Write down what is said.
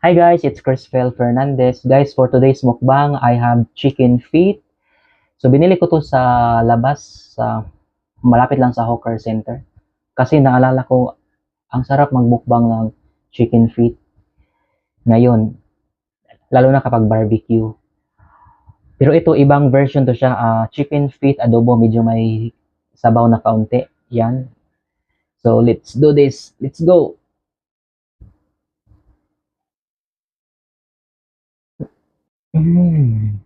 Hi guys, it's Crispel Fernandez. Guys, for today's mukbang, I have chicken feet. So binili ko to sa labas, sa malapit lang sa hawker center. Kasi naalala ko, ang sarap magmukbang ng chicken feet ngayon, lalo na kapag barbecue. Pero ito, ibang version to siya. Chicken feet adobo, medyo may sabaw na kaunti. Yan. So let's do this. Let's go. Mm.